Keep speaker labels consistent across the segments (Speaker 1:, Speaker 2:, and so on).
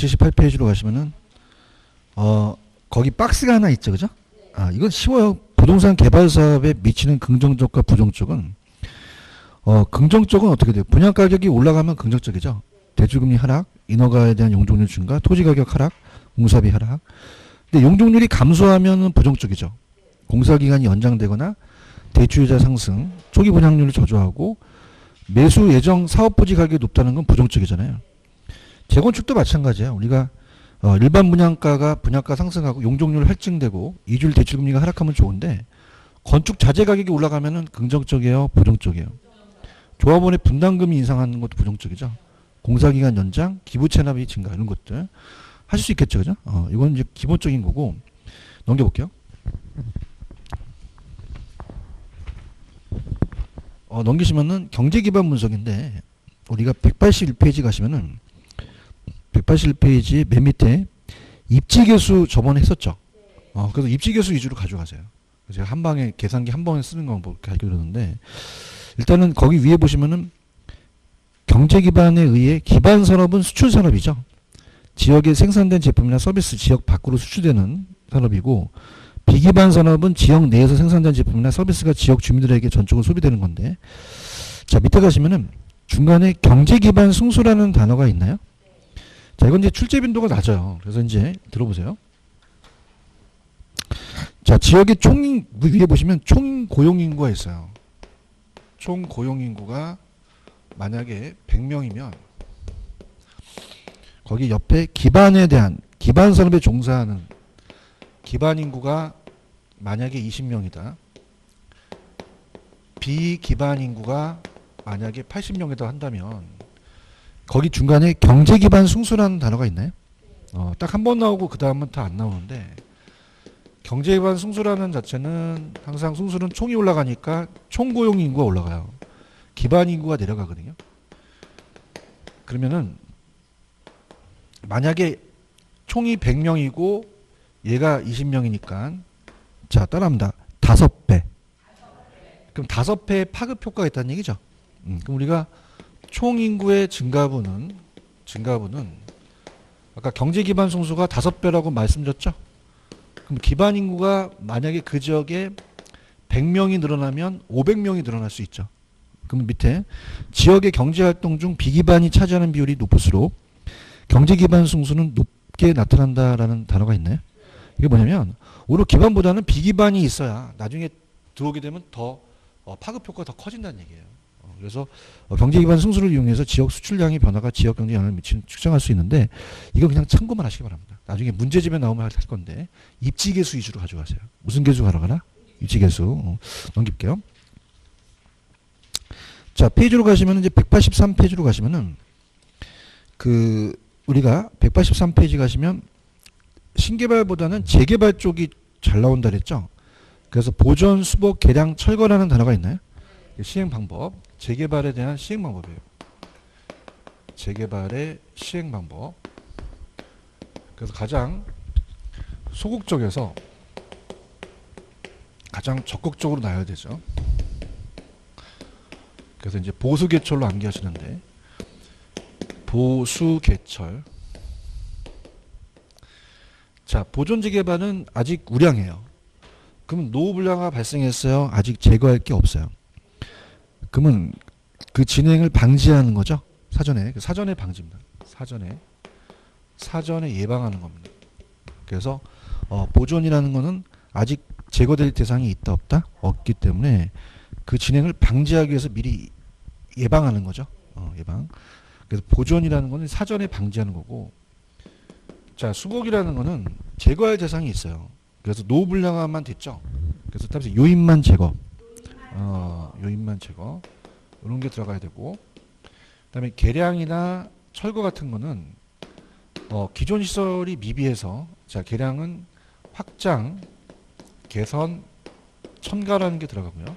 Speaker 1: 178페이지로 가시면은 거기 박스가 하나 있죠, 그죠? 이건 쉬워요. 부동산 개발 사업에 미치는 긍정적과 부정적은 긍정적은 어떻게 돼요? 분양 가격이 올라가면 긍정적이죠. 대출금리 하락, 인허가에 대한 용적률 증가, 토지 가격 하락, 공사비 하락. 근데 용적률이 감소하면 부정적이죠. 공사 기간이 연장되거나 대출이자 상승, 초기 분양률을 저조하고 매수 예정 사업 부지 가격이 높다는 건 부정적이잖아요. 재건축도 마찬가지예요. 우리가 일반 분양가가 분양가 상승하고 용적률 할증되고 이주일 대출금리가 하락하면 좋은데 건축 자재 가격이 올라가면은 긍정적이에요, 부정적이에요. 조합원의 분담금이 인상하는 것도 부정적이죠. 공사기간 연장, 기부 체납이 증가 이런 것들 하실 수 있겠죠, 그죠? 이건 이제 기본적인 거고 넘겨볼게요. 넘기시면은 경제기반 분석인데 우리가 181페이지 가시면은 181페이지 맨 밑에 입지계수 저번에 했었죠. 그래서 입지계수 위주로 가져가세요. 제가 한 방에 계산기 한 번에 쓰는 거 뭐 이렇게 알려드렸는데 일단은 거기 위에 보시면은 경제기반에 의해 기반 산업은 수출 산업이죠. 지역에 생산된 제품이나 서비스 지역 밖으로 수출되는 산업이고 비기반 산업은 지역 내에서 생산된 제품이나 서비스가 지역 주민들에게 전적으로 소비되는 건데 자 밑에 가시면은 중간에 경제기반 승수라는 단어가 있나요? 자 이건 이제 출제 빈도가 낮아요. 그래서 이제 들어보세요. 자 지역의 총 위에 보시면 총 고용인구가 있어요. 총 고용인구가 만약에 100명이면 거기 옆에 기반에 대한 기반 산업에 종사하는 기반 인구가 만약에 20명이다. 비기반 인구가 만약에 80명이다 한다면 거기 중간에 경제기반 승수라는 단어가 있나요? 딱 한 번 나오고 그 다음은 다 안 나오는데 경제기반 승수라는 자체는 항상 승수는 총이 올라가니까 총 고용 인구가 올라가요. 기반 인구가 내려가거든요. 그러면은 만약에 총이 100명이고 얘가 20명이니까 자 따라합니다. 5배. 그럼 5배의 파급 효과가 있다는 얘기죠. 그럼 우리가 총 인구의 증가분은 아까 경제 기반 승수가 5배라고 말씀드렸죠. 그럼 기반 인구가 만약에 그 지역에 100명이 늘어나면 500명이 늘어날 수 있죠. 그럼 밑에 지역의 경제활동 중 비기반이 차지하는 비율이 높을수록 경제기반 승수는 높게 나타난다라는 단어가 있나요? 이게 뭐냐면 오히려 기반보다는 비기반이 있어야 나중에 들어오게 되면 더 파급 효과가 더 커진다는 얘기예요. 그래서 경제기반 승수를 이용해서 지역 수출량의 변화가 지역 경제에 영향을 미치는 측정할 수 있는데 이거 그냥 참고만 하시기 바랍니다. 나중에 문제집에 나오면 할 건데 입지계수 위주로 가져가세요. 무슨 계수 가져가나? 입지계수. 넘길게요. 자 페이지로 가시면 이제 183페이지로 가시면은 우리가 183페이지 가시면 신개발보다는 재개발 쪽이 잘 나온다 그랬죠. 그래서 보존, 수복, 개량, 철거라는 단어가 있나요? 시행 방법, 재개발에 대한 시행 방법이에요. 재개발의 시행 방법. 그래서 가장 소극적에서 가장 적극적으로 나야 되죠. 그래서 이제 보수개철로 암기하시는데 보수개철. 자, 보존재개발은 아직 우량해요. 그러면 노후불량화 발생했어요. 아직 제거할 게 없어요. 그러면 그 진행을 방지하는 거죠. 사전에 방지입니다. 사전에 예방하는 겁니다. 그래서 보존이라는 거는 아직 제거될 대상이 있다 없다? 없기 때문에 그 진행을 방지하기 위해서 미리 예방하는 거죠. 예방. 그래서 보존이라는 거는 사전에 방지하는 거고 자 수복이라는 거는 제거할 대상이 있어요. 그래서 노후불량화만 됐죠. 그래서 따라서 요인만 제거 요인만 제거 이런 게 들어가야 되고 그 다음에 개량이나 철거 같은 거는 기존 시설이 미비해서 자 개량은 확장, 개선, 첨가라는 게 들어가고요.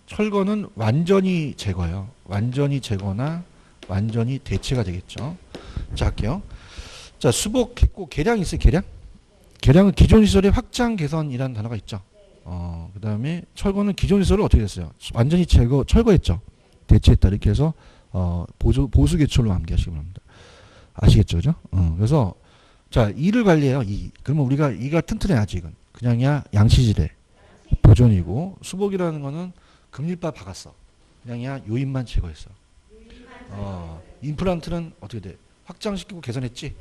Speaker 1: 철거는 완전히 제거예요. 완전히 제거나 완전히 대체가 되겠죠. 자 할게요. 자 수복했고 개량 있어요. 개량은 기존 시설의 확장 개선이라는 단어가 있죠. 그 다음에 철거는 기존 시설을 어떻게 됐어요? 완전히 철거했죠. 대체했다 이렇게 해서 보수 개철로 암기하시기 바랍니다. 아시겠죠, 그죠? 그래서 자, 이를 관리해요. 이. 그러면 우리가 이가 튼튼해 아직은. 그냥이야 양치질해. 보존이고 수복이라는 거는 금릴바 박았어. 그냥이야 요인만 제거했어. 임플란트는 어떻게 돼? 확장시키고 개선했지.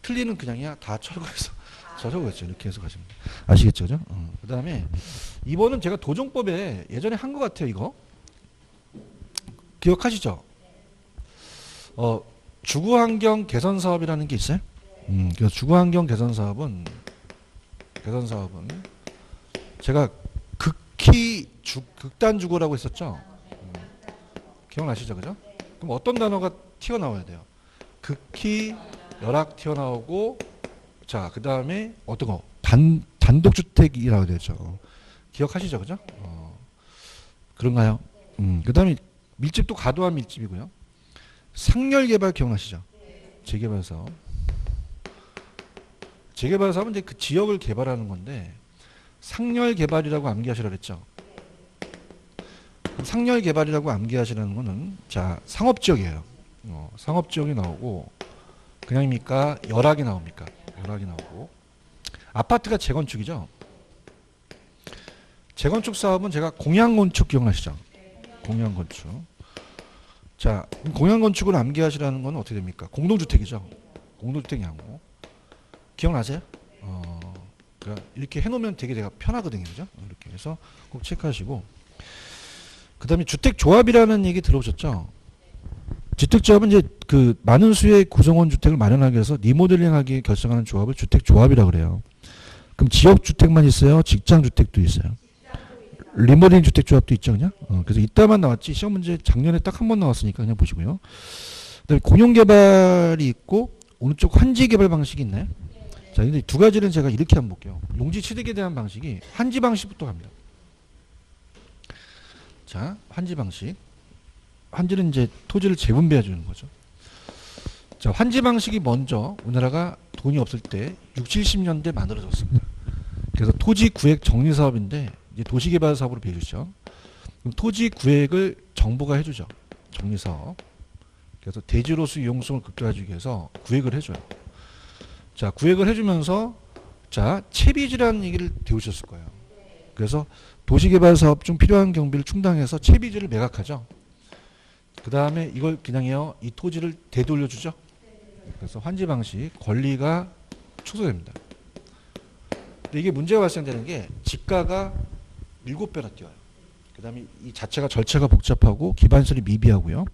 Speaker 1: 틀니는 그냥이야 다 철거해서 철거했죠. 이렇게 해서 가시면 돼. 아시겠죠, 그죠? 그다음에 이번은 제가 도정법에 예전에 한 것 같아요. 이거 기억하시죠? 주거환경 개선 사업이라는 게 있어요. 그래서 주거환경 개선 사업은 제가 극히 극단 주거라고 했었죠. 기억나시죠, 그죠? 그럼 어떤 단어가 튀어나와야 돼요? 극히 열악 튀어나오고, 자, 그 다음에 어떤 거? 단독주택이라고 되죠. 기억하시죠, 그죠? 그런가요? 그 다음에 밀집도 과도한 밀집이고요. 상렬개발 기억나시죠? 재개발 사업. 재개발 사업은 이제 그 지역을 개발하는 건데, 상렬개발이라고 암기하시라 그랬죠. 상렬개발이라고 암기하시라는 거는, 자, 상업지역이에요. 상업지역이 나오고, 그냥입니까? 열악이 나옵니까? 열악이 나오고. 아파트가 재건축이죠. 재건축 사업은 제가 공양건축 기억나시죠? 공양건축. 자, 공양건축을 암기하시라는 건 어떻게 됩니까? 공동주택이죠. 공동주택 양호. 기억나세요? 그러니까 이렇게 해놓으면 되게 내가 편하거든요. 그죠? 이렇게 해서 꼭 체크하시고. 그 다음에 주택조합이라는 얘기 들어보셨죠? 주택조합은 이제 그 많은 수의 구성원 주택을 마련하기 위해서 리모델링하기 결성하는 조합을 주택조합이라고 그래요. 그럼 지역주택만 있어요? 직장주택도 있어요? 리모델링 주택조합도 있죠, 그냥? 그래서 이따만 나왔지. 시험 문제 작년에 딱 한 번 나왔으니까 그냥 보시고요. 그다음에 공용개발이 있고 오른쪽 환지개발 방식이 있나요? 자, 근데 두 가지는 제가 이렇게 한번 볼게요. 용지취득에 대한 방식이 환지 방식부터 갑니다. 자, 환지 방식. 환지는 이제 토지를 재분배해 주는 거죠. 자, 환지 방식이 먼저 우리나라가 돈이 없을 때 60, 70년대 만들어졌습니다. 그래서 토지 구획 정리 사업인데 이제 도시개발 사업으로 비해주죠. 그럼 토지 구획을 정부가 해주죠. 정리 사업. 그래서 대지로서 유용성을 극대화하기 위해서 구획을 해줘요. 자, 구획을 해주면서 자, 채비지라는 얘기를 배우셨을 거예요. 그래서 도시개발 사업 중 필요한 경비를 충당해서 채비지를 매각하죠. 그 다음에 이걸 그냥요, 이 토지를 되돌려주죠. 그래서 환지 방식 권리가 축소됩니다. 근데 이게 문제가 발생되는 게 집가가 7배나 뛰어요. 그 다음에 이 자체가 절차가 복잡하고 기반시설이 미비하고요.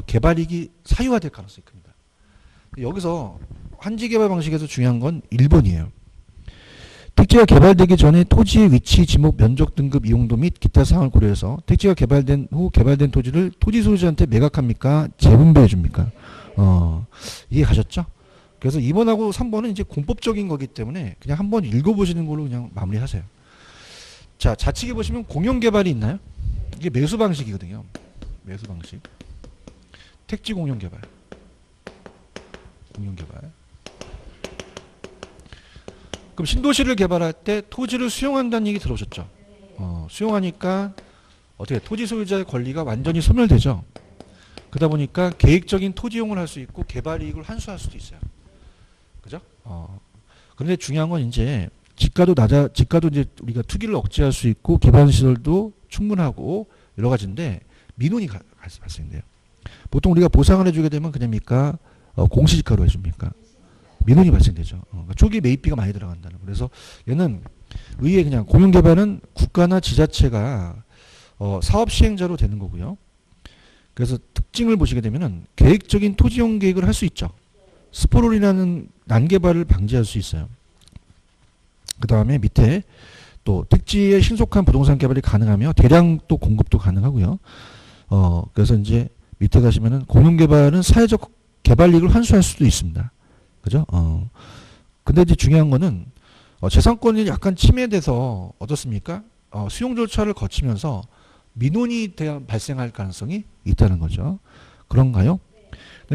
Speaker 1: 개발이익이 사유화될 가능성이 큽니다. 여기서 환지 개발 방식에서 중요한 건 1번이에요. 택지가 개발되기 전에 토지의 위치, 지목, 면적 등급, 이용도 및 기타 사항을 고려해서 택지가 개발된 후 개발된 토지를 토지 소유자한테 매각합니까? 재분배해 줍니까? 이해 가셨죠? 그래서 2번하고 3번은 이제 공법적인 거기 때문에 그냥 한번 읽어보시는 걸로 그냥 마무리하세요. 자, 좌측에 보시면 공용개발이 있나요? 이게 매수 방식이거든요. 매수 방식. 택지 공용개발. 공용개발. 그럼 신도시를 개발할 때 토지를 수용한다는 얘기 들어오셨죠? 수용하니까 어떻게 토지 소유자의 권리가 완전히 소멸되죠. 그러다 보니까 계획적인 토지 이용을 할 수 있고 개발 이익을 환수할 수도 있어요. 그죠? 그런데 중요한 건 이제 집가도 이제 우리가 투기를 억제할 수 있고 기반 시설도 충분하고 여러 가지인데 민원이 발생돼요. 보통 우리가 보상을 해주게 되면 그냥입니까? 공시지가로 해줍니까? 민원이 발생되죠. 그러니까 초기 매입비가 많이 들어간다는. 그래서 얘는 의회 그냥 공용개발은 국가나 지자체가 사업 시행자로 되는 거고요. 그래서 특징을 보시게 되면은 계획적인 토지용 계획을 할 수 있죠. 스포롤이라는 난개발을 방지할 수 있어요. 그 다음에 밑에 또 택지의 신속한 부동산 개발이 가능하며 대량 또 공급도 가능하고요. 그래서 이제 밑에 가시면은 공용개발은 사회적 개발 이익을 환수할 수도 있습니다. 그죠? 근데 이제 중요한 거는 재산권이 약간 침해돼서 어떻습니까? 수용 절차를 거치면서 민원이 발생할 가능성이 있다는 거죠. 그런가요?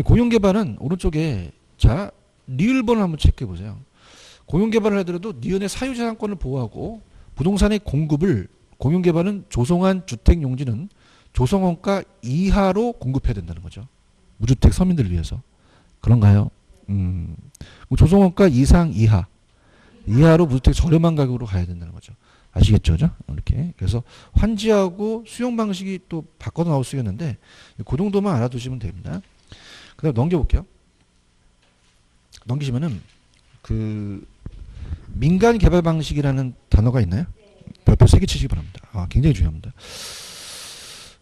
Speaker 1: 공용개발은 오른쪽에 자 니을번을 한번 체크해 보세요. 공용개발을 하더라도 니은의 사유재산권을 보호하고 부동산의 공급을 공용개발은 조성한 주택용지는 조성원가 이하로 공급해야 된다는 거죠. 무주택 서민들을 위해서. 그런가요? 뭐 조성원가 이상 이하로 무주택 저렴한 가격으로 가야 된다는 거죠. 아시겠죠? 그죠? 이렇게. 그래서 환지하고 수용 방식이 또 바꿔서 나올 수 있는데 그 정도만 알아두시면 됩니다. 그 다음 넘겨볼게요. 넘기시면은 그 민간 개발 방식이라는 단어가 있나요? 별표 3개 치시기 바랍니다. 굉장히 중요합니다.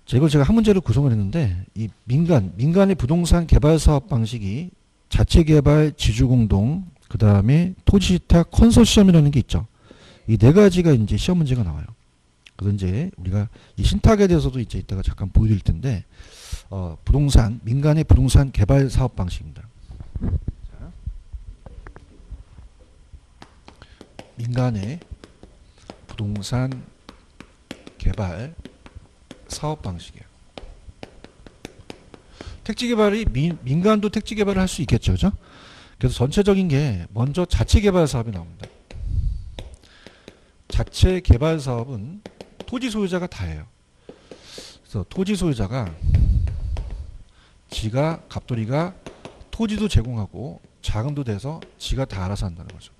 Speaker 1: 자, 이걸 제가 한 문제로 구성을 했는데 이 민간의 부동산 개발 사업 방식이 자체 개발, 지주 공동, 그 다음에 토지 신탁 컨소시엄이라는 게 있죠. 이 네 가지가 이제 시험 문제가 나와요. 그래서 이제 우리가 이 신탁에 대해서도 이제 이따가 잠깐 보여드릴 텐데 민간의 부동산 개발 사업 방식입니다. 자, 민간의 부동산 개발 사업 방식이에요. 택지 개발이 민간도 택지 개발을 할 수 있겠죠, 그죠? 그래서 전체적인 게 먼저 자체 개발 사업이 나옵니다. 자체 개발 사업은 토지 소유자가 다 해요. 그래서 토지 소유자가 지가 갑돌이가 토지도 제공하고 자금도 돼서 지가 다 알아서 한다는 거죠.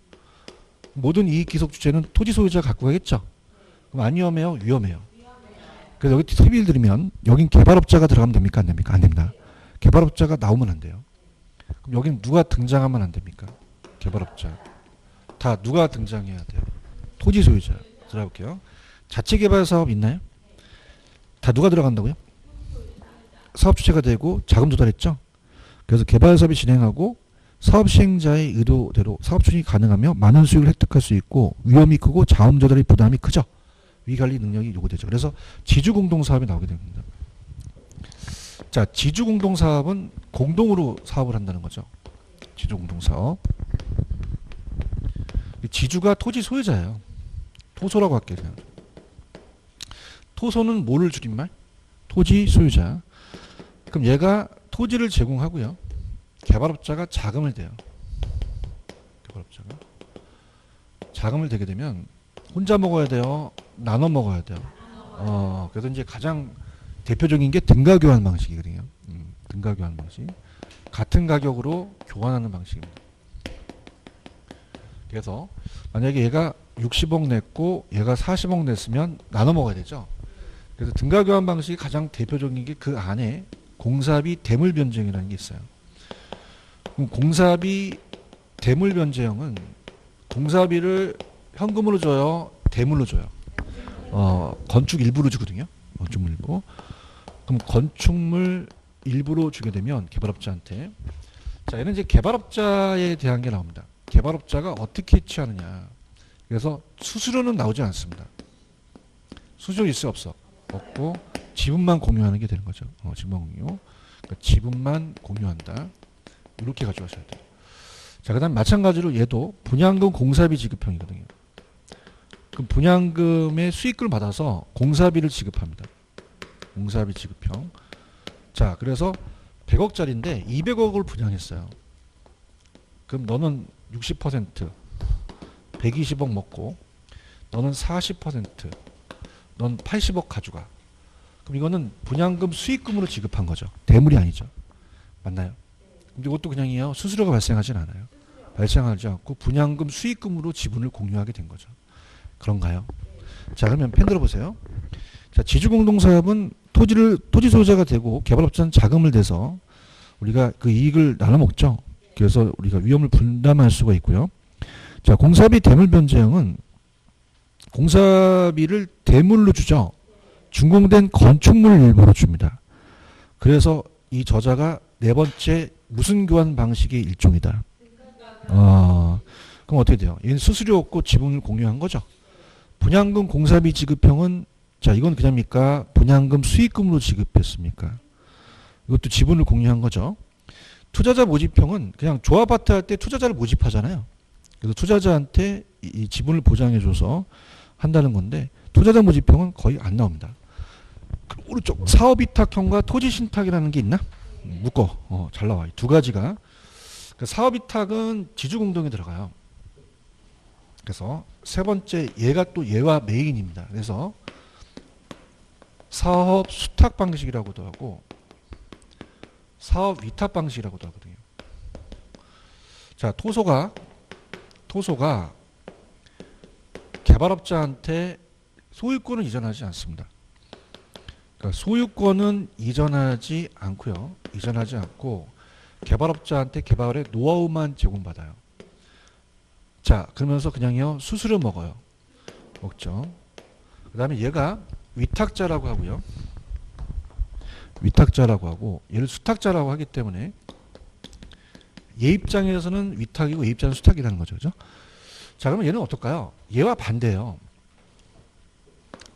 Speaker 1: 모든 이익 기속 주체는 토지 소유자가 갖고 가겠죠. 그럼 안 위험해요? 위험해요. 그래서 여기 팁을 드리면 여긴 개발업자가 들어가면 됩니까? 안 됩니까? 안 됩니다. 개발업자가 나오면 안 돼요. 그럼 여기는 누가 등장하면 안 됩니까? 개발업자. 다 누가 등장해야 돼요? 토지 소유자. 들어볼게요. 자체 개발 사업 있나요? 다 누가 들어간다고요? 사업 주체가 되고 자금 조달했죠. 그래서 개발 사업이 진행하고 사업 시행자의 의도대로 사업 추진이 가능하며 많은 수익을 획득할 수 있고 위험이 크고 자금 조달의 부담이 크죠. 위관리 능력이 요구되죠. 그래서 지주 공동 사업이 나오게 됩니다. 자, 지주 공동 사업은 공동으로 사업을 한다는 거죠. 지주 공동 사업. 지주가 토지 소유자예요. 토소라고 할게요. 그냥. 토소는 뭐를 줄임말? 토지 소유자. 그럼 얘가 토지를 제공하고요. 개발업자가 자금을 대요. 개발업자가 자금을 대게 되면 혼자 먹어야 돼요? 나눠 먹어야 돼요? 그래서 이제 가장 대표적인 게 등가 교환 방식이거든요. 등가 교환 방식. 같은 가격으로 교환하는 방식입니다. 그래서 만약에 얘가 60억 냈고 얘가 40억 냈으면 나눠 먹어야 되죠. 그래서 등가 교환 방식이 가장 대표적인 게 그 안에 공사비 대물 변제형이라는 게 있어요. 그럼 공사비 대물 변제형은 공사비를 현금으로 줘요? 대물로 줘요? 건축 일부로 주거든요. 건축물 일부. 그럼 건축물 일부로 주게 되면 개발업자한테 자, 얘는 이제 개발업자에 대한 게 나옵니다. 개발업자가 어떻게 취하느냐. 그래서 수수료는 나오지 않습니다. 수수료 있어 없어? 없고 지분만 공유하는 게 되는 거죠. 지분만 공유. 그러니까 지분만 공유한다. 이렇게 가져가셔야 돼요. 자, 그 다음 마찬가지로 얘도 분양금 공사비 지급형이거든요. 그럼 분양금의 수익금을 받아서 공사비를 지급합니다. 공사비 지급형. 자, 그래서 100억짜리인데 200억을 분양했어요. 그럼 너는 60%, 120억 먹고 너는 40%, 넌 80억 가져가. 그럼 이거는 분양금 수익금으로 지급한 거죠. 대물이 아니죠. 맞나요? 근데 이것도 그냥이에요. 수수료가 발생하진 않아요. 발생하지 않고 분양금 수익금으로 지분을 공유하게 된 거죠. 그런가요? 자, 그러면 펜 들어보세요. 자, 지주공동사업은 토지 소유자가 되고 개발업자는 자금을 대서 우리가 그 이익을 나눠 먹죠. 그래서 우리가 위험을 분담할 수가 있고요. 자, 공사비 대물 변제형은 공사비를 대물로 주죠. 준공된 건축물 일부로 줍니다. 그래서 이 저자가 네 번째 무슨 교환 방식의 일종이다. 그럼 어떻게 돼요? 얘는 수수료 없고 지분을 공유한 거죠. 분양금 공사비 지급형은 자, 이건 그냥입니까? 분양금 수익금으로 지급했습니까? 이것도 지분을 공유한 거죠. 투자자 모집형은 그냥 조합아파트 할 때 투자자를 모집하잖아요. 그래서 투자자한테 이 지분을 보장해줘서 한다는 건데 투자자 모집형은 거의 안 나옵니다. 오른쪽 사업위탁형과 토지신탁이라는 게 있나? 묶어. 잘 나와. 두 가지가. 사업위탁은 지주공동에 들어가요. 그래서 세 번째 얘가 또 얘와 메인입니다. 그래서 사업 수탁 방식이라고도 하고 사업 위탁 방식이라고도 하거든요. 자, 토소가 개발업자한테 소유권을 이전하지 않습니다. 그러니까 소유권은 이전하지 않고요. 이전하지 않고 개발업자한테 개발의 노하우만 제공받아요. 자, 그러면서 그냥요 수수료 먹어요. 먹죠. 그 다음에 얘가 위탁자라고 하고요. 위탁자라고 하고 얘를 수탁자라고 하기 때문에 얘 입장에서는 위탁이고 얘 입장에서는 수탁이라는 거죠. 그죠? 자, 그러면 얘는 어떨까요? 얘와 반대예요.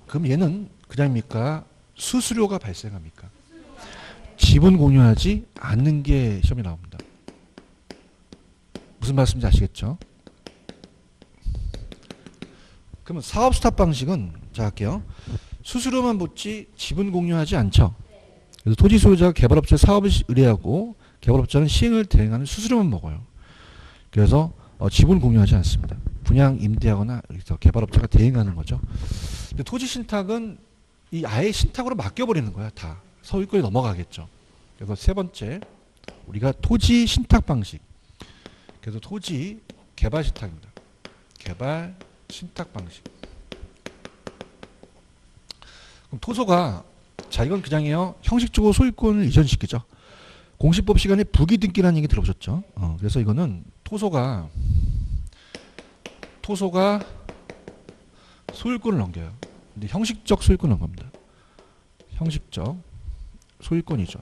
Speaker 1: 그럼 얘는 그냥입니까? 수수료가 발생합니까? 지분 공유하지 않는 게 시험에 나옵니다. 무슨 말씀인지 아시겠죠? 그러면 사업 스탑 방식은 자 할게요. 수수료만 붙지 지분 공유하지 않죠. 그래서 토지 소유자가 개발업자에 사업을 의뢰하고 개발업자는 시행을 대행하는 수수료만 먹어요. 그래서 지분 공유하지 않습니다. 분양 임대하거나 개발업자가 대행하는 거죠. 근데 토지 신탁은 이 아예 신탁으로 맡겨버리는 거야. 다 소유권이 넘어가겠죠. 그래서 세 번째 우리가 토지 신탁 방식. 그래서 토지 개발 신탁입니다. 개발 신탁 방식. 그럼 토소가 자 이건 그냥이에요. 형식적으로 소유권을 이전시키죠. 공시법 시간에 부기등기라는 얘기 들어보셨죠? 그래서 이거는 토소가 소유권을 넘겨요. 근데 형식적 소유권을 넘깁니다. 형식적 소유권 이전.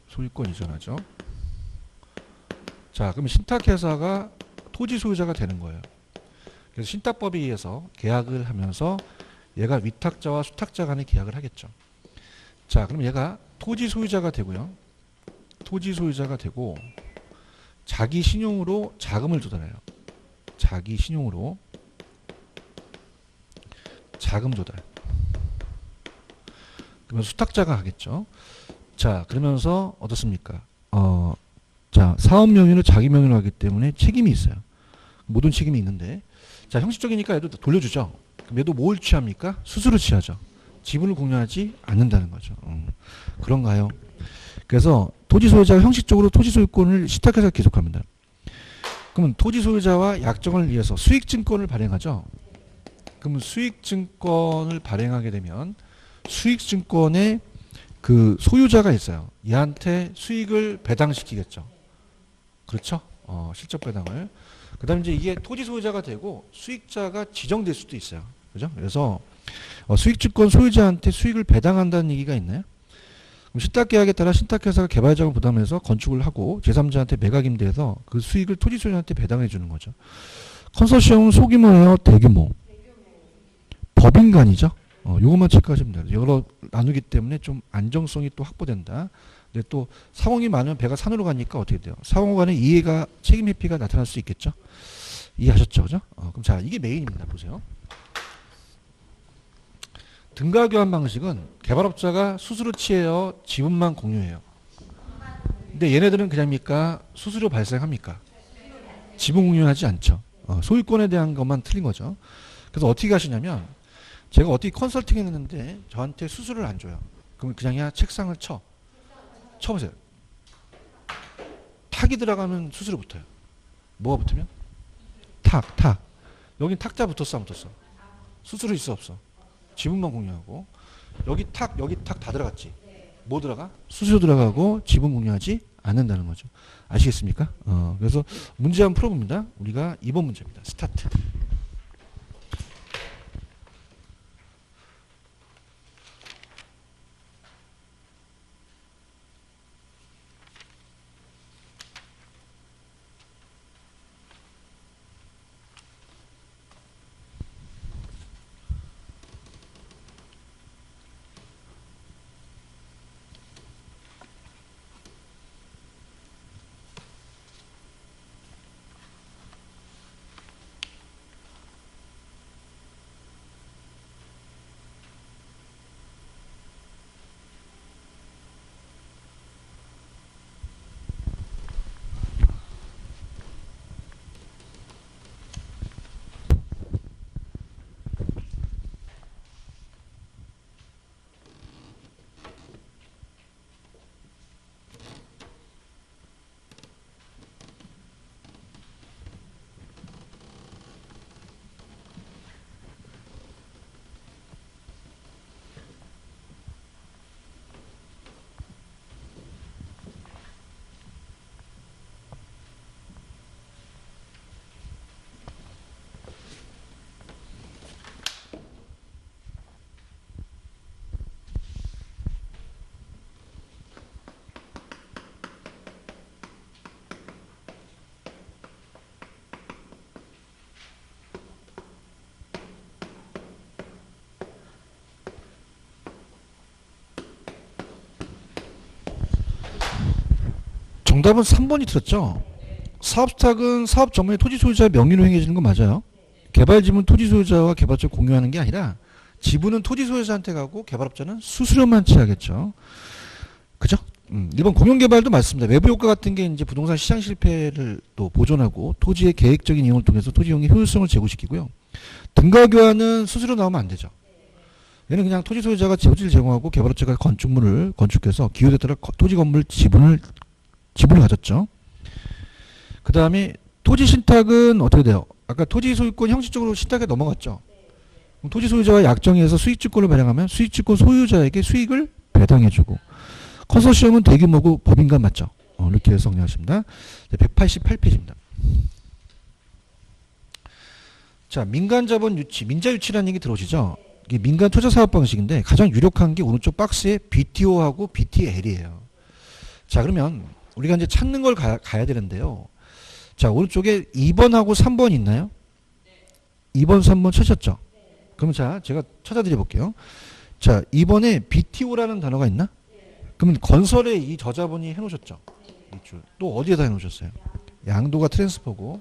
Speaker 1: 소유권 이전하죠. 자, 그러면 신탁회사가 토지 소유자가 되는 거예요. 그래서 신탁법에 의해서 계약을 하면서 얘가 위탁자와 수탁자 간의 계약을 하겠죠. 자, 그럼 얘가 토지 소유자가 되고요. 토지 소유자가 되고 자기 신용으로 자금을 조달해요. 자기 신용으로 자금 조달. 그러면 수탁자가 하겠죠. 자, 그러면서 어떻습니까? 자, 사업 명의를 자기 명의로 하기 때문에 책임이 있어요. 모든 책임이 있는데, 자, 형식적이니까 얘도 돌려주죠. 그럼 얘도 뭘 취합니까? 수수료 취하죠. 지분을 공유하지 않는다는 거죠. 그런가요? 그래서 토지 소유자가 형식적으로 토지 소유권을 신탁해서 계속합니다. 그러면 토지 소유자와 약정을 위해서 수익증권을 발행하죠. 그러면 수익증권을 발행하게 되면 수익증권에 그 소유자가 있어요. 얘한테 수익을 배당시키겠죠. 그렇죠? 실적 배당을. 그 다음에 이제 이게 토지 소유자가 되고 수익자가 지정될 수도 있어요. 그죠? 그래서 수익증권 소유자한테 수익을 배당한다는 얘기가 있나요? 그럼 신탁계약에 따라 신탁회사가 개발자금을 부담해서 건축을 하고 제3자한테 매각 임대해서 그 수익을 토지 소유자한테 배당해 주는 거죠. 컨소시엄은 소규모예요? 대규모? 법인간이죠. 요것만 체크하시면 돼요. 여러 나누기 때문에 좀 안정성이 또 확보된다. 근데 또 상호이 많으면 배가 산으로 가니까 어떻게 돼요? 상호 간의 이해가 책임 회피가 나타날 수 있겠죠. 이해하셨죠? 그죠? 그럼 자, 이게 메인입니다. 보세요. 등가 교환 방식은 개발업자가 수수료 취해요? 지분만 공유해요? 근데 얘네들은 그냥입니까? 수수료 발생합니까? 지분 공유하지 않죠. 소유권에 대한 것만 틀린 거죠. 그래서 어떻게 하시냐면 제가 어떻게 컨설팅 했는데 저한테 수수료를 안 줘요. 그러면 그냥 책상을 쳐보세요. 탁이 들어가면 수수료 붙어요. 뭐가 붙으면? 탁. 여긴 탁자 붙었어, 안 붙었어? 수수료 있어, 없어? 지분만 공유하고. 여기 탁 다 들어갔지? 뭐 들어가? 수수료 들어가고 지분 공유하지 않는다는 거죠. 아시겠습니까? 그래서 문제 한번 풀어봅니다. 우리가 2번 문제입니다. 스타트. 정답은 3번이 틀렸죠. 사업 스탁은 사업 전문의 토지 소유자의 명의로 행해지는 건 맞아요. 개발 지분 토지 소유자와 개발자 공유하는 게 아니라 지분은 토지 소유자한테 가고 개발업자는 수수료만 취하겠죠. 그죠? 1번 공영개발도 맞습니다. 외부 효과 같은 게 이제 부동산 시장 실패를 또 보존하고 토지의 계획적인 이용을 통해서 토지 이용의 효율성을 제고시키고요. 등가 교환은 수수료 나오면 안 되죠. 얘는 그냥 토지 소유자가 토지를 제공하고 개발업자가 건축물을 건축해서 기호에 따라 토지 건물 지분을 가졌죠. 그 다음에 토지 신탁은 어떻게 돼요? 아까 토지 소유권 형식적으로 신탁에 넘어갔죠. 그럼 토지 소유자가 약정에서 수익주권을 발행하면 수익주권 소유자에게 수익을 배당해주고, 컨소시엄은 대규모고 법인간 맞죠? 이렇게 해서 정리하십니다. 188페이지입니다. 자, 민간자본 유치, 민자유치라는 얘기 들어오시죠? 이게 민간 투자 사업 방식인데 가장 유력한 게 오른쪽 박스에 BTO하고 BTL이에요. 자, 그러면 우리가 이제 찾는 걸 가야 되는데요. 자, 오른쪽에 2번하고 3번 있나요? 2번, 3번 찾으셨죠? 그럼 자, 제가 찾아드려 볼게요. 자, 2번에 BTO라는 단어가 있나? 그러면 건설에 이 저자분이 해놓으셨죠? 또 어디에다 해놓으셨어요? 양도가 트랜스퍼고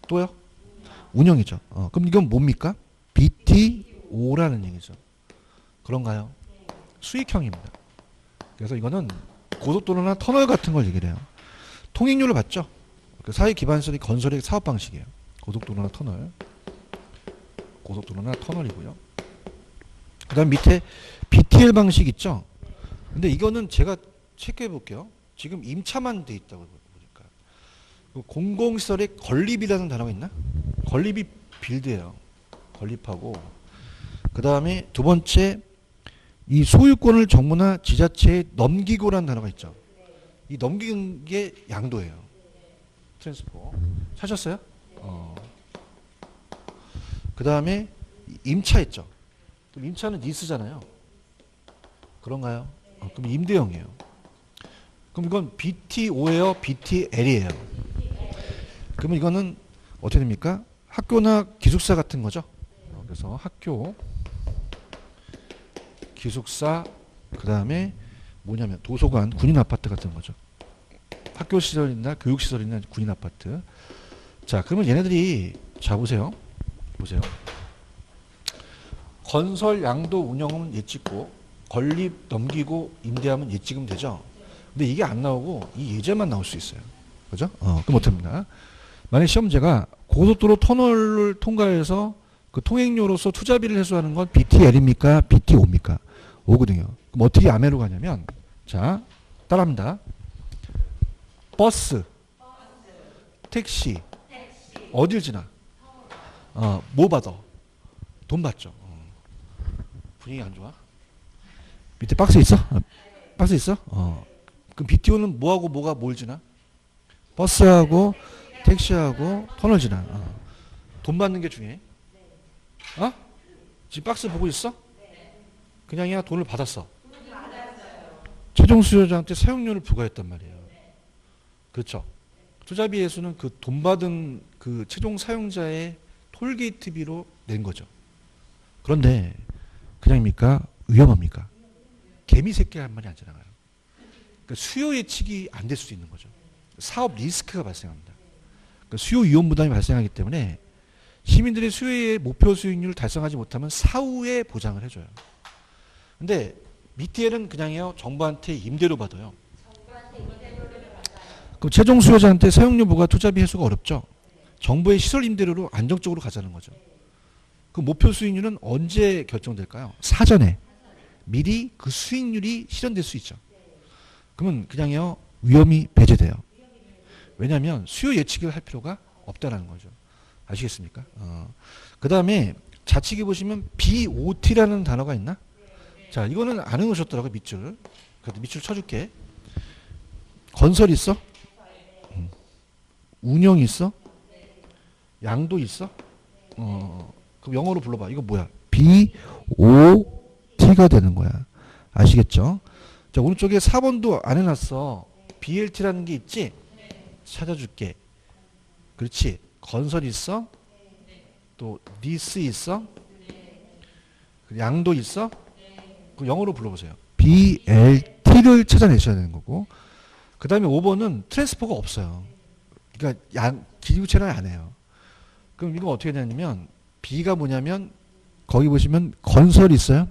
Speaker 1: 또요? 운영이죠. 그럼 이건 뭡니까? BTO라는 얘기죠. 그런가요? 수익형입니다. 그래서 이거는 고속도로나 터널 같은 걸 얘기를 해요. 통행료를 받죠. 그 사회 기반시설이 건설의 사업 방식이에요. 고속도로나 터널이고요. 그 다음 밑에 BTL 방식 있죠. 근데 이거는 제가 체크해 볼게요. 지금 임차만 돼 있다고 보니까. 공공시설에 건립이라는 단어가 있나? 건립이 빌드예요. 건립하고. 그 다음에 두 번째, 이 소유권을 정부나 지자체에 넘기고라는 단어가 있죠. 이 넘기는 게 양도예요. 트랜스포. 찾았어요? 그 다음에 임차 있죠. 그럼 임차는 리스잖아요. 그런가요? 그럼 임대형이에요. 그럼 이건 BTO예요? BTL이에요? 그러면 이거는 어떻게 됩니까? 학교나 기숙사 같은 거죠. 그래서 학교, 기숙사, 그 다음에 뭐냐면 도서관, 군인 아파트 같은 거죠. 학교 시설이나 교육 시설이나 군인 아파트. 자, 그러면 얘네들이 자 보세요. 건설, 양도, 운영은 예찍고 건립, 넘기고 임대하면 예찍으면 되죠. 근데 이게 안 나오고 이 예제만 나올 수 있어요. 그죠? 그럼 어떻습니까? 만약 시험제가 고속도로 터널을 통과해서 그 통행료로서 투자비를 회수하는 건 BTL입니까? BTO입니까? 오거든요. 그럼 어떻게 아메로 가냐면, 자, 따라합니다. 버스, 택시, 어딜 지나? 뭐 받아? 돈 받죠. 분위기 안 좋아? 밑에 박스 있어? 박스 있어? 그럼 BTO는 뭐하고 뭐가 뭘 지나? 버스하고 택시하고 터널 지나. 돈 받는 게 중요해. 지금 박스 보고 있어? 그냥이야 돈을 받았어. 최종 수요자한테 사용료를 부과했단 말이에요. 그렇죠. 투자비 회수는 그 돈 받은 그 최종 사용자의 톨게이트비로 낸 거죠. 그런데 그냥입니까? 위험합니까? 개미 새끼 한 마리 안 지나가요. 그러니까 수요 예측이 안 될 수도 있는 거죠. 사업 리스크가 발생합니다. 그러니까 수요 위험 부담이 발생하기 때문에 시민들의 수요의 목표 수익률을 달성하지 못하면 사후에 보장을 해줘요. 근데 BTL은 그냥요 정부한테 임대료 받아요. 그럼 최종 수요자한테 사용료 부과 투자비 회수가 어렵죠. 정부의 시설 임대료로 안정적으로 가자는 거죠. 그 목표 수익률은 언제 결정될까요? 사전에 미리 그 수익률이 실현될 수 있죠. 그러면 그냥요 위험이 배제돼요. 왜냐하면 수요 예측을 할 필요가 없다라는 거죠. 아시겠습니까? 그 다음에 좌측에 보시면 BOT라는 단어가 있나? 자, 이거는 안 해놓으셨더라고요, 밑줄. 그래도 밑줄 쳐줄게. 건설 있어? 운영 있어? 양도 있어? 그럼 영어로 불러봐. 이거 뭐야? BOT가 되는 거야. 아시겠죠? 자, 오른쪽에 4번도 안 해놨어. BLT라는 게 있지? 찾아줄게. 그렇지. 건설 있어? 또 리스 있어? 양도 있어? 그 영어로 불러보세요. BLT를 찾아내셔야 되는 거고. 그 다음에 5번은 트랜스퍼가 없어요. 그러니까 기부채는 안 해요. 그럼 이거 어떻게 되냐면 B가 뭐냐면 거기 보시면 건설이 있어요.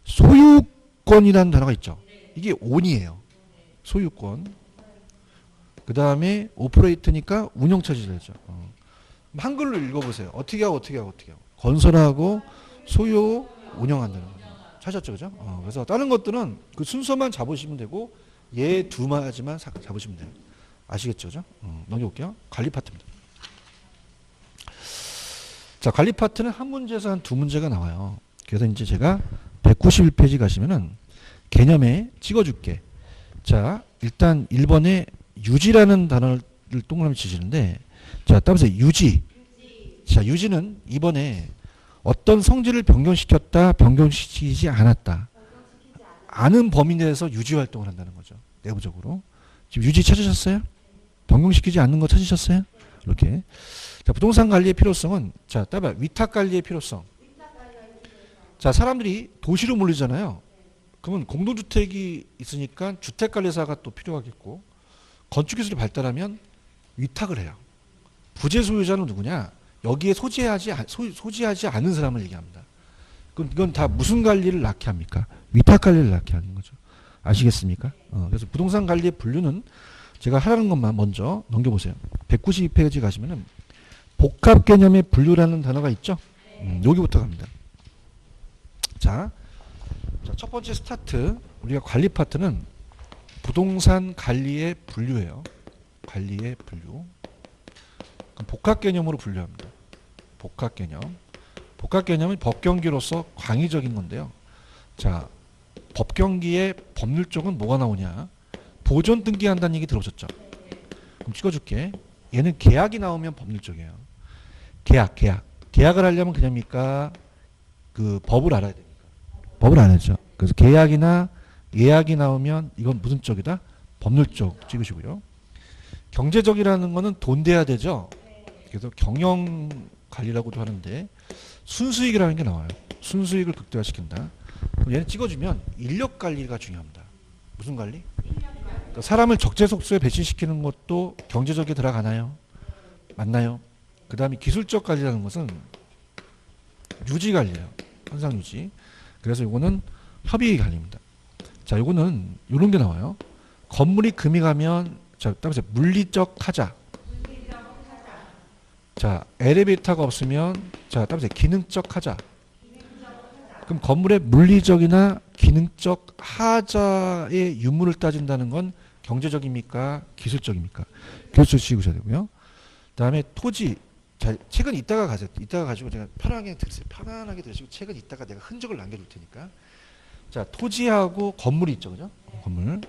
Speaker 1: 소유권이라는 단어가 있죠. 이게 온이에요. 소유권. 그 다음에 오퍼레이트니까 운영 차지되죠. 한글로 읽어보세요. 어떻게 하고. 건설하고 소유 운영한다는 거죠. 찾았죠, 그죠? 그래서 다른 것들은 그 순서만 잡으시면 되고 얘 두 가지만 잡으시면 돼요. 아시겠죠, 그죠? 넘겨볼게요. 관리 파트입니다. 자, 관리 파트는 한 문제에서 한 두 문제가 나와요. 그래서 이제 제가 191페이지 가시면은 개념에 찍어줄게. 자, 일단 1번에 유지라는 단어를 동그라미 치시는데, 자, 따라서 유지. 자, 유지는 이번에 어떤 성질을 변경시켰다, 변경시키지 않았다. 아는 범위 내에서 유지 활동을 한다는 거죠. 내부적으로. 지금 유지 찾으셨어요? 변경시키지 않는 거 찾으셨어요? 이렇게. 자, 부동산 관리의 필요성은, 자, 따라 위탁 관리의 필요성. 자, 사람들이 도시로 몰리잖아요. 그러면 공동주택이 있으니까 주택관리사가 또 필요하겠고, 건축기술이 발달하면 위탁을 해요. 부재 소유자는 누구냐? 여기에 소지하지 않은 사람을 얘기합니다. 그럼 이건 다 무슨 관리를 낳게 합니까? 위탁 관리를 낳게 하는 거죠. 아시겠습니까? 그래서 부동산 관리의 분류는 제가 하라는 것만 먼저 넘겨보세요. 192페이지 가시면은 복합 개념의 분류라는 단어가 있죠? 여기부터 갑니다. 자, 첫 번째 스타트. 우리가 관리 파트는 부동산 관리의 분류예요. 관리의 분류. 그럼 복합 개념으로 분류합니다. 복합 개념. 복합 개념은 법경기로서 광의적인 건데요. 자, 법경기의 법률 쪽은 뭐가 나오냐? 보존 등기한다는 얘기 들어보셨죠? 그럼 찍어줄게. 얘는 계약이 나오면 법률 쪽이에요. 계약을 하려면 그냥입니까? 그 법을 알아야 됩니까? 법을 안 하죠. 그래서 계약이나 예약이 나오면 이건 무슨 쪽이다? 법률 쪽 찍으시고요. 경제적이라는 거는 돈 돼야 되죠. 그래서 경영 관리라고도 하는데 순수익이라는 게 나와요. 순수익을 극대화시킨다. 그럼 얘는 찍어주면 인력 관리가 중요합니다. 무슨 관리? 그러니까 사람을 적재적소에 배치시키는 것도 경제적에 들어가나요? 맞나요? 그 다음에 기술적 관리라는 것은 유지 관리예요. 현상 유지. 그래서 이거는 협의 관리입니다. 자, 이거는 이런 게 나와요. 건물이 금이 가면, 자, 따라서 물리적 하자. 자, 엘리베이터가 없으면, 자, 따라서 기능적 하자. 그럼 건물의 물리적이나 기능적 하자의 유무를 따진다는 건 경제적입니까? 기술적입니까? 기술적 지구셔야 되고요. 그 다음에 토지. 자, 책은 이따가 가세요. 이따가 가지고 제가 편하게 들으세요. 편안하게 들으시고 책은 이따가 내가 흔적을 남겨둘 테니까. 자, 토지하고 건물이 있죠, 그죠? 건물.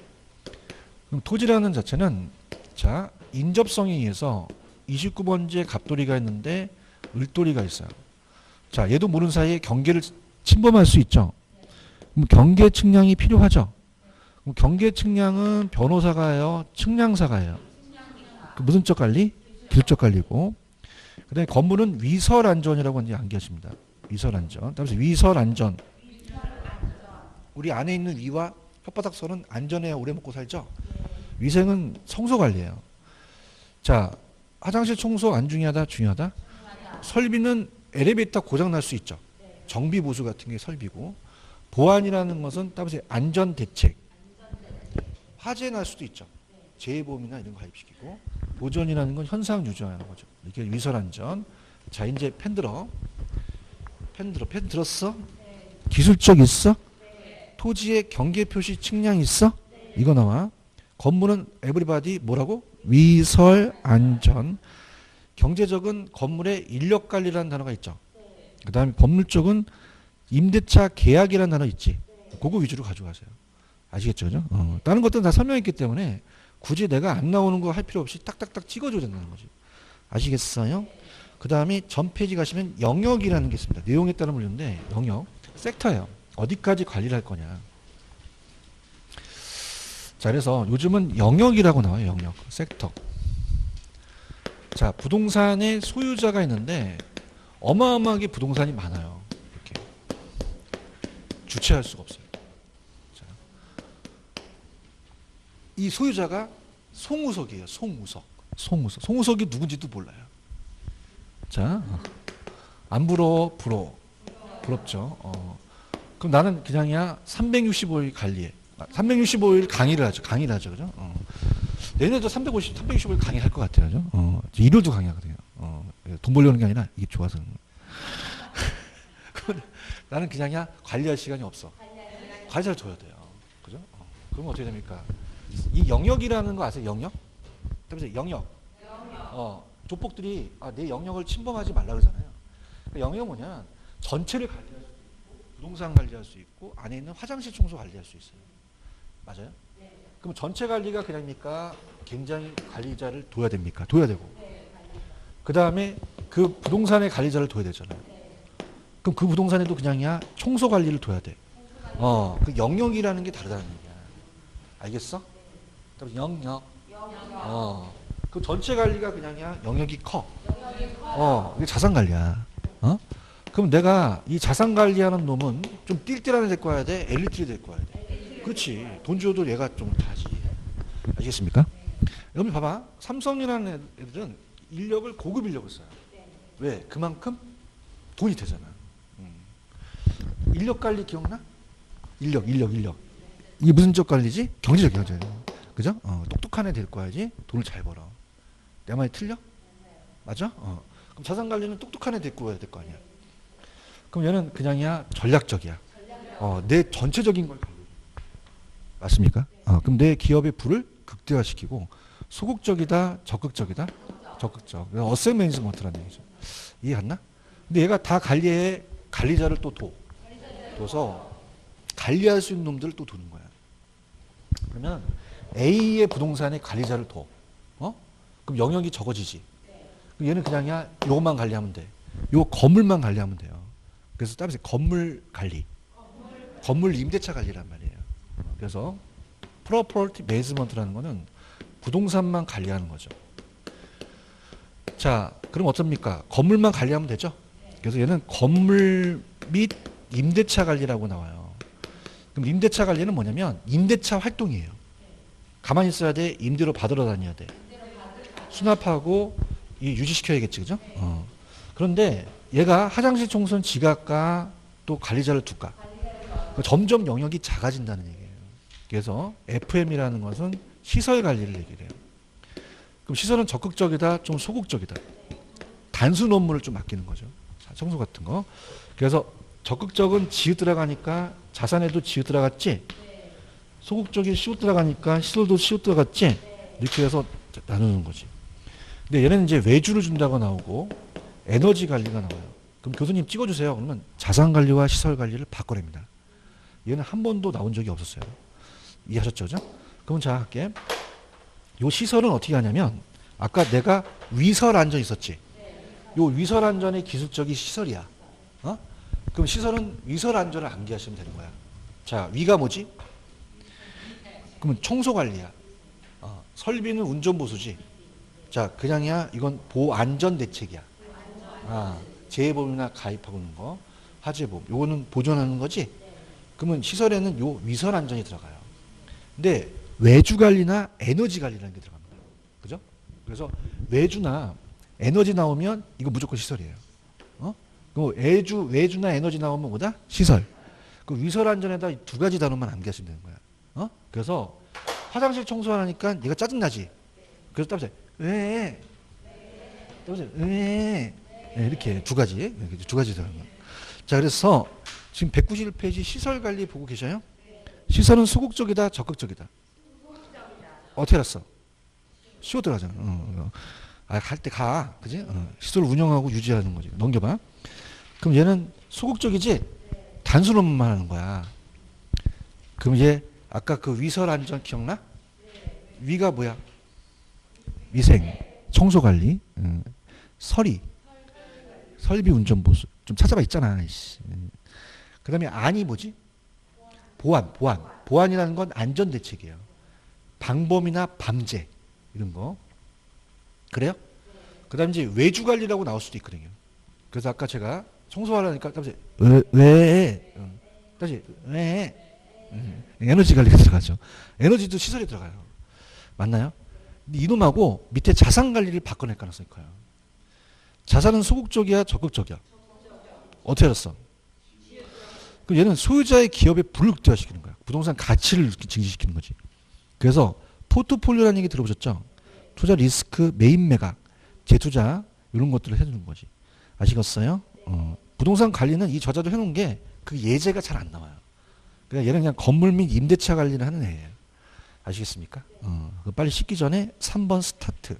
Speaker 1: 그럼 토지라는 자체는, 자, 인접성에 의해서 29번지에 갑돌이가 있는데 을돌이가 있어요. 자, 얘도 모르는 사이에 경계를 침범할 수 있죠. 그럼 경계 측량이 필요하죠. 그럼 경계 측량은 변호사가 해요, 측량사가 해요. 그 무슨 쪽 관리? 기술적 관리고. 그 다음에 건물은 위설안전이라고 이제 암기하십니다. 위설안전. 따라서 위설안전. 우리 안에 있는 위와 혓바닥선은 안전해야 오래 먹고 살죠. 위생은 청소관리예요. 자, 화장실 청소 안 중요하다? 중요하다? 설비는 엘리베이터 고장 날 수 있죠. 정비 보수 같은 게 설비고. 보안이라는 것은 따라서 안전대책. 화재 날 수도 있죠. 재해보험이나 이런 거 가입시키고. 보존이라는 건 현상 유지하는 거죠. 이렇게 위설안전. 자, 이제 펜 들어. 펜 들었어? 기술적 있어? 토지의 경계 표시 측량 있어? 이거 나와. 건물은 에브리바디 뭐라고? 위설 안전. 경제적은 건물의 인력 관리라는 단어가 있죠. 그 다음에 법률 쪽은 임대차 계약이라는 단어 있지. 그거 위주로 가져가세요. 아시겠죠? 그죠? 다른 것들은 다 설명했기 때문에 굳이 내가 안 나오는 거 할 필요 없이 딱딱딱 찍어줘야 된다는 거지. 아시겠어요? 그 다음에 전 페이지 가시면 영역이라는 게 있습니다. 내용에 따라 물리는데 영역, 섹터예요. 어디까지 관리를 할 거냐. 자, 그래서 요즘은 영역이라고 나와요. 영역, 섹터. 자, 부동산의 소유자가 있는데 어마어마하게 부동산이 많아요. 이렇게 주체할 수가 없어요. 자, 이 소유자가 송우석이에요. 송우석. 송우석. 송우석이 누군지도 몰라요. 자, 안 부러워? 부러워. 부럽죠. 그럼 나는 그냥이야 365일 관리해. 365일 강의를 하죠. 강의를 하죠. 그죠? 내년에도 365일 강의할 것 같아요. 그죠? 일요일도 강의하거든요. 돈 벌려는 게 아니라 이게 좋아서. 나는 그냥이야 관리할 시간이 없어. 관리를 둬야 돼요. 그죠? 그러면 어떻게 됩니까? 이 영역이라는 거 아세요? 영역? 그래서 영역. 조폭들이 내 영역을 침범하지 말라 그러잖아요. 그러니까 영역은 뭐냐? 전체를 관리할 수 있고, 부동산 관리할 수 있고, 안에 있는 화장실 청소 관리할 수 있어요. 맞아요? 네. 그럼 전체 관리가 그냥입니까? 굉장히 관리자를 둬야 됩니까? 둬야 되고. 네, 그 다음에 그 부동산의 관리자를 둬야 되잖아요. 네. 그럼 그 부동산에도 그냥이야 청소 관리를 둬야 돼. 그 영역이라는 게 다르다는 얘기야. 알겠어? 그럼 영역. 그 전체 관리가 그냥이야 영역이 커. 이게 자산 관리야. 그럼 내가 이 자산 관리하는 놈은 좀 띨띨하게 데리고 와야 돼? 엘리트를 데리고 와야 돼? 그렇지. 돈 줘도 얘가 좀 다지. 알겠습니까? 여러분 봐봐. 삼성이라는 애들은 인력을 고급 인력을 써요. 왜? 그만큼 돈이 되잖아. 인력 관리 기억나? 인력. 이게 무슨 쪽 관리지? 경제적. 그죠? 똑똑한 애 데리고 와야지 돈을 잘 벌어. 내 말이 틀려? 맞아? 그럼 자산 관리는 똑똑한 애 데리고 와야 될 거 아니야. 그럼 얘는 그냥이야 전략적이야. 내 전체적인 걸 관리. 맞습니까? 그럼 내 기업의 부를 극대화시키고 소극적이다, 적극적이다? 적극적. 어셋 매니지먼트라는 얘기죠. 이해 갔나? 근데 얘가 다 관리해. 관리자를 또 둬서 관리할 수 있는 놈들을 또 두는 거야. 그러면 A의 부동산에 관리자를 둬. 그럼 영역이 적어지지. 그럼 얘는 그냥이야 요것만 관리하면 돼. 요 건물만 관리하면 돼요. 그래서 따라서 건물 관리. 건물 임대차 관리란 말이에요. 그래서 프로퍼티 매니지먼트라는 거는 부동산만 관리하는 거죠. 자, 그럼 어떻습니까? 건물만 관리하면 되죠? 그래서 얘는 건물 및 임대차 관리라고 나와요. 그럼 임대차 관리는 뭐냐면 임대차 활동이에요. 가만히 있어야 돼? 임대로 받으러 다녀야 돼? 수납하고 유지시켜야겠지, 그죠? 그런데 얘가 화장실 청소는 지각과 또 관리자를 둘까? 점점 영역이 작아진다는 얘기예요. 그래서 FM이라는 것은 시설 관리를 얘기를 해요. 그럼 시설은 적극적이다, 좀 소극적이다. 단순 업무를 좀 맡기는 거죠. 청소 같은 거. 그래서 적극적은 지읒 들어가니까 자산에도 지읒 들어갔지? 소극적이 시읒 들어가니까 시설도 시읒 들어갔지? 이렇게 해서 나누는 거지. 근데 얘는 이제 외주를 준다고 나오고 에너지 관리가 나와요. 그럼 교수님 찍어주세요. 그러면 자산 관리와 시설 관리를 바꿔냅니다. 얘는 한 번도 나온 적이 없었어요. 이해하셨죠? 그죠? 그럼 자 할게. 요 시설은 어떻게 하냐면 아까 내가 위설 안전 있었지? 요 위설 안전의 기술적인 시설이야. 그럼 시설은 위설 안전을 암기하시면 되는 거야. 자, 위가 뭐지? 그러면 청소 관리야. 설비는 운전 보수지. 자, 그냥이야. 이건 보안전 대책이야. 재해보험이나 가입하고 있는 거, 화재보험. 요거는 보존하는 거지. 그러면 시설에는 요 위설 안전이 들어가요. 근데 외주 관리나 에너지 관리라는 게 들어갑니다. 그죠? 그래서 외주나 에너지 나오면 이거 무조건 시설이에요. 그 외주나 에너지 나오면 뭐다? 시설. 그 위설 안전에다 두 가지 단어만 암기하시면 되는 거야. 그래서 화장실 청소하니까 얘가 짜증나지. 그래서 따라서 왜? 왜? 이렇게 두 가지 들어가는 거야. 자, 그래서 지금 191페이지 시설 관리 보고 계셔요? 시설은 소극적이다, 적극적이다. 어떻게 알았어? 쉬워 들어가잖아. 갈 때 가, 그지? 시설 운영하고 유지하는 거지. 넘겨봐. 그럼 얘는 소극적이지? 단순 업무만 하는 거야. 그럼 얘 아까 그 위설 안전 기억나? 위가 뭐야? 위생, 청소 관리, 설비 운전 보수. 좀 찾아봐 있잖아. 그 다음에 안이 뭐지? 보안. 보안이라는 건 안전 대책이에요. 방범이나 밤제 이런 거. 그래요? 그 다음에 이제 외주 관리라고 나올 수도 있거든요. 그래서 아까 제가 청소하려니까 다시 왜? 에너지 관리가 들어가죠. 에너지도 시설이 들어가요. 맞나요? 근데 이놈하고 밑에 자산 관리를 바꿔낼 가능성이 커요. 자산은 소극적이야, 적극적이야? 어떻게 알았어? 그럼 얘는 소유자의 기업에 불극대화시키는 거야. 부동산 가치를 증식시키는 거지. 그래서 포트폴리오라는 얘기 들어보셨죠? 투자 리스크, 매입 매각, 재투자 이런 것들을 해주는 거지. 아시겠어요? 부동산 관리는 이 저자도 해놓은 게 그 예제가 잘 안 나와요. 그러니까 얘는 그냥 건물 및 임대차 관리를 하는 애예요. 아시겠습니까? 빨리 씻기 전에 3번 스타트.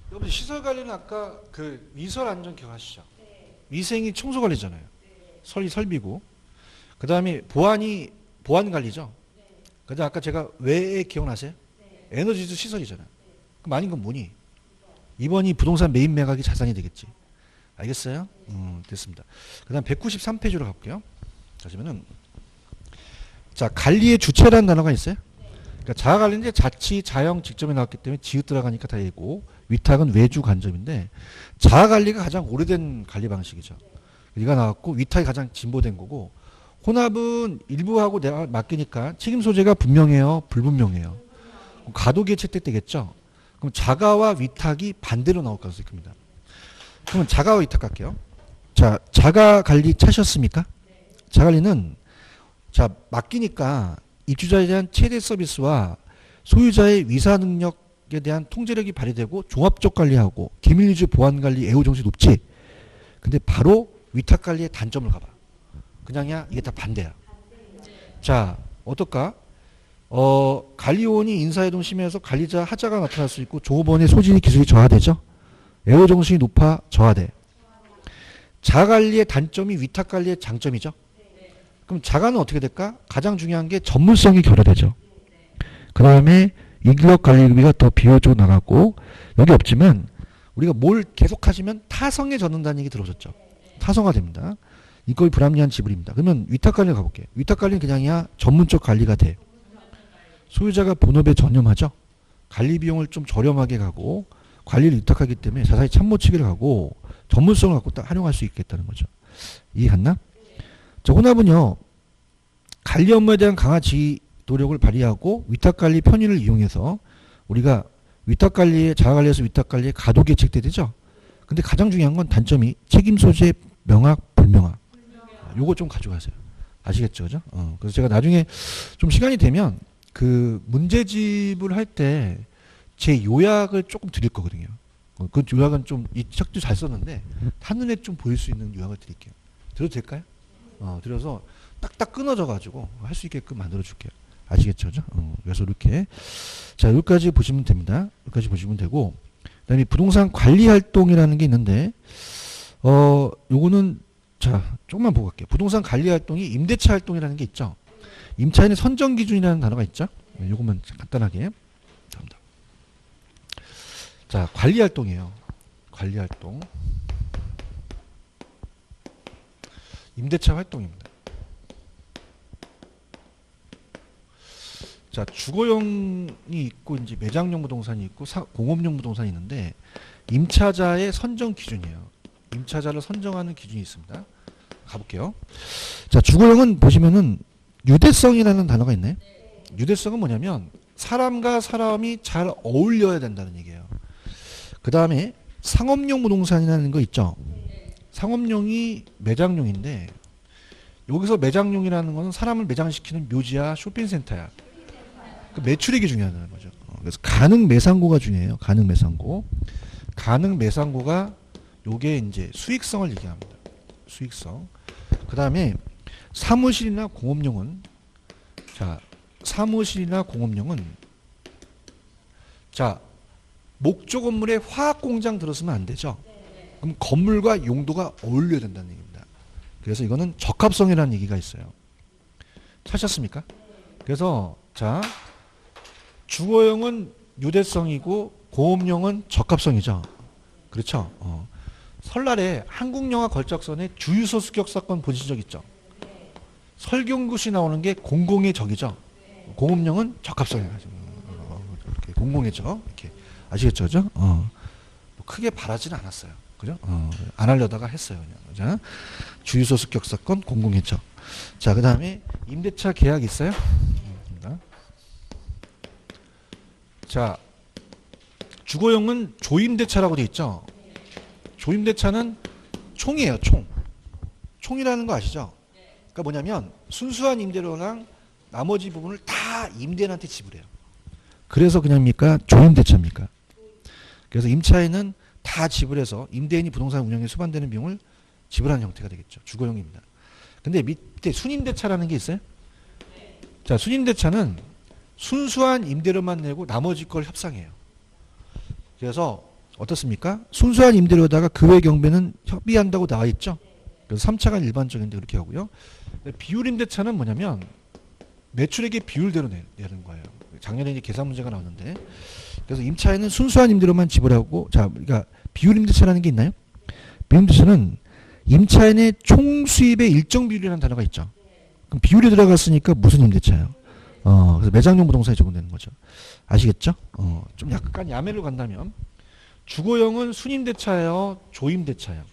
Speaker 1: 여러분 시설 관리는 아까 그 위설 안전 기억하시죠? 위생이 청소 관리잖아요. 설비고. 그 다음에 보안 관리죠. 그다음 아까 제가 왜 기억나세요? 에너지도 시설이잖아요. 그럼 아닌 건 뭐니? 2번이 부동산 매입 매각이 자산이 되겠지. 알겠어요? 됐습니다. 그 다음 193페이지로 가볼게요. 자시면은 자 관리의 주체라는 단어가 있어요. 그러니까 자가관리는 자치, 자영, 직접이 나왔기 때문에 지읒 들어가니까 다 얘고 위탁은 외주 간접인데 자가관리가 가장 오래된 관리 방식이죠. 이가 나왔고 위탁이 가장 진보된 거고 혼합은 일부하고 내가 맡기니까 책임 소재가 분명해요, 불분명해요. 가도기에 채택되겠죠. 그럼 자가와 위탁이 반대로 나올 가능성이 큽니다. 그러면 자가와 위탁 갈게요. 자, 자가관리 차셨습니까? 자가관리는 자 맡기니까 입주자에 대한 최대 서비스와 소유자의 위사 능력에 대한 통제력이 발휘되고 종합적 관리하고 기밀 유지 보안 관리 애호 정신이 높지. 근데 바로 위탁 관리의 단점을 가봐. 그냥이야 이게 다 반대야. 자 어떨까? 관리원이 인사이동 심해서 관리자 하자가 나타날 수 있고 조업원의 소진이 기술이 저하되죠. 애호 정신이 높아 저하돼. 자관리의 단점이 위탁 관리의 장점이죠. 그럼 자가는 어떻게 될까? 가장 중요한 게 전문성이 결여되죠. 그 다음에 인력 관리비가 더 비효율적으로 나가고 여기 없지만 우리가 뭘 계속 하시면 타성에 젖는다는 얘기 들어오셨죠. 타성화 됩니다. 이거의 불합리한 지불입니다. 그러면 위탁 관리 가볼게요. 위탁 관리는 그냥이야 전문적 관리가 돼. 소유자가 본업에 전념하죠. 관리 비용을 좀 저렴하게 가고 관리를 위탁하기 때문에 자사의 참모치기를 하고 전문성을 갖고 딱 활용할 수 있겠다는 거죠. 이해 갔나? 자, 혼합은요. 관리 업무에 대한 강화 지휘 노력을 발휘하고 위탁관리 편의를 이용해서 우리가 위탁관리에 자가관리에서 위탁관리에 가도기에 채택되죠. 근데 가장 중요한 건 단점이 책임 소재 명확 불명확. 요거 좀 가져가세요. 아시겠죠, 그죠? 그래서 제가 나중에 좀 시간이 되면 그 문제집을 할 때 제 요약을 조금 드릴 거거든요. 그 요약은 좀 이 책도 잘 썼는데 한눈에 좀 보일 수 있는 요약을 드릴게요. 들어도 될까요? 들어서 딱딱 끊어져 가지고 할 수 있게끔 만들어 줄게요. 아시겠죠? 그죠? 그래서 이렇게 자 여기까지 보시면 됩니다. 여기까지 보시면 되고 그다음에 부동산 관리 활동이라는 게 있는데 요거는 자 조금만 보고 갈게요. 부동산 관리 활동이 임대차 활동이라는 게 있죠. 임차인의 선정 기준이라는 단어가 있죠. 요것만 간단하게 갑니다. 자 관리 활동이에요. 관리 활동 임대차 활동입니다. 자, 주거용이 있고 이제 매장용 부동산이 있고 공업용 부동산이 있는데 임차자의 선정 기준이에요. 임차자를 선정하는 기준이 있습니다. 가볼게요. 자, 주거용은 보시면은 유대성이라는 단어가 있네. 유대성은 뭐냐면 사람과 사람이 잘 어울려야 된다는 얘기예요. 그 다음에 상업용 부동산이라는 거 있죠. 상업용이 매장용인데 여기서 매장용이라는 거는 사람을 매장시키는 묘지야 쇼핑센터야. 그 매출액이 중요하다는 거죠. 그래서 가능 매상고가 중요해요. 가능 매상고. 가능 매상고가 요게 이제 수익성을 얘기합니다. 수익성. 그 다음에 사무실이나 공업용은, 자, 사무실이나 공업용은, 자, 목조 건물에 화학 공장 들었으면 안 되죠. 그럼 건물과 용도가 어울려야 된다는 얘기입니다. 그래서 이거는 적합성이라는 얘기가 있어요. 찾았습니까? 그래서 자, 주거용은 유대성이고 공업용은 적합성이죠. 그렇죠? 설날에 한국영화 걸작선에 주유소 습격 사건 보신 적 있죠? 설경구시 나오는 게 공공의 적이죠. 공업용은 적합성이 가지고 이렇게 공공의 적 이렇게 아시겠죠, 그죠? 뭐 크게 바라지는 않았어요, 그죠? 안 하려다가 했어요, 그냥. 자, 주유소 습격 사건 공공의 적. 자, 그 다음에 임대차 계약 있어요? 자, 주거용은 조임대차라고 돼 있죠. 조임대차는 총이에요, 총. 총이라는 거 아시죠? 그러니까 뭐냐면 순수한 임대료랑 나머지 부분을 다 임대인한테 지불해요. 그래서 그냥입니까? 조임대차입니까? 그래서 임차인은 다 지불해서 임대인이 부동산 운영에 수반되는 비용을 지불하는 형태가 되겠죠. 주거용입니다. 근데 밑에 순임대차라는 게 있어요. 자, 순임대차는 순수한 임대료만 내고 나머지 걸 협상해요. 그래서 어떻습니까? 순수한 임대료에다가 그 외 경비는 협의한다고 나와 있죠. 그래서 3차가 일반적인데 그렇게 하고요. 비율임대차는 뭐냐면 매출액의 비율대로 내는 거예요. 작년에 이제 계산 문제가 나왔는데, 그래서 임차인은 순수한 임대료만 지불하고, 자, 그러니까 비율임대차라는 게 있나요? 비율임대차는 임차인의 총 수입의 일정 비율이라는 단어가 있죠. 그럼 비율이 들어갔으니까 무슨 임대차예요? 그래서 매장용 부동산에 적용되는 거죠. 아시겠죠? 좀 약간 야매로 간다면 주거용은 순임대차예요, 조임대차예요?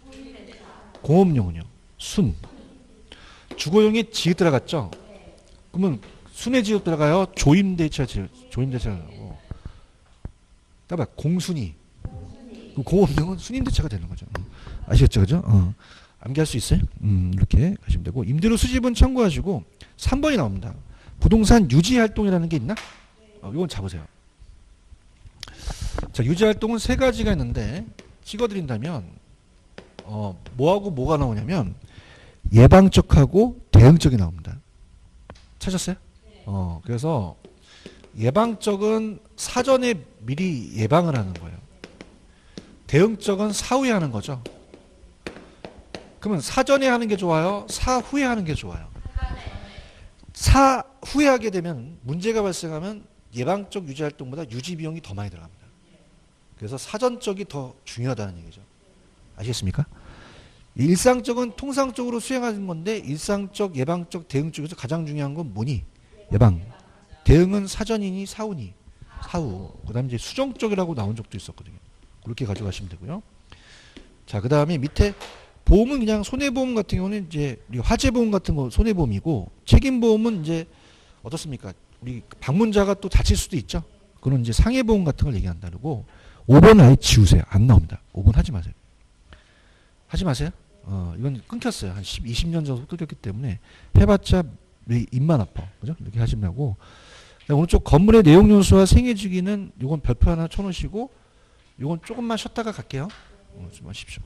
Speaker 1: 공업용은요? 순. 주거용에 지읒 들어갔죠? 그러면 순에 지읒 들어가요, 조임대차 조임대차라고. 그러니까 공순이. 공업용은 순임대차가 되는 거죠. 아시겠죠, 그죠? 암기할 수 있어요? 이렇게 가시면 되고, 임대료 수집은 참고하시고 3번이 나옵니다. 부동산 유지활동이라는 게 있나? 이건 잡으세요. 자, 유지활동은 세 가지가 있는데 찍어드린다면 뭐하고 뭐가 나오냐면 예방적하고 대응적이 나옵니다. 찾았어요? 그래서 예방적은 사전에 미리 예방을 하는 거예요. 대응적은 사후에 하는 거죠. 그러면 사전에 하는 게 좋아요? 사후에 하는 게 좋아요? 사후에 하게 되면 문제가 발생하면 예방적 유지활동보다 유지 비용이 더 많이 들어갑니다. 그래서 사전적이 더 중요하다는 얘기죠. 아시겠습니까? 일상적은 통상적으로 수행하는 건데 일상적, 예방적, 대응적에서 가장 중요한 건 뭐니? 예방. 대응은 사전이니 사후니? 사후. 그 다음에 이제 수정적이라고 나온 적도 있었거든요. 그렇게 가져가시면 되고요. 자, 그 다음에 밑에 보험은 그냥 손해보험 같은 경우는 이제 화재보험 같은 거 손해보험이고, 책임보험은 이제 어떻습니까? 우리 방문자가 또 다칠 수도 있죠. 그건 이제 상해보험 같은 걸 얘기한다고. 5번 아예 지우세요. 안 나옵니다. 5번 하지 마세요. 하지 마세요. 이건 끊겼어요. 한 20년 정도 끊겼기 때문에 해봤자 입만 아파. 그죠? 이렇게 하시면. 오른쪽 건물의 내용 요소와 생애 주기는 이건 별표 하나 쳐놓으시고, 이건 조금만 쉬었다가 갈게요. 좀 하십시오.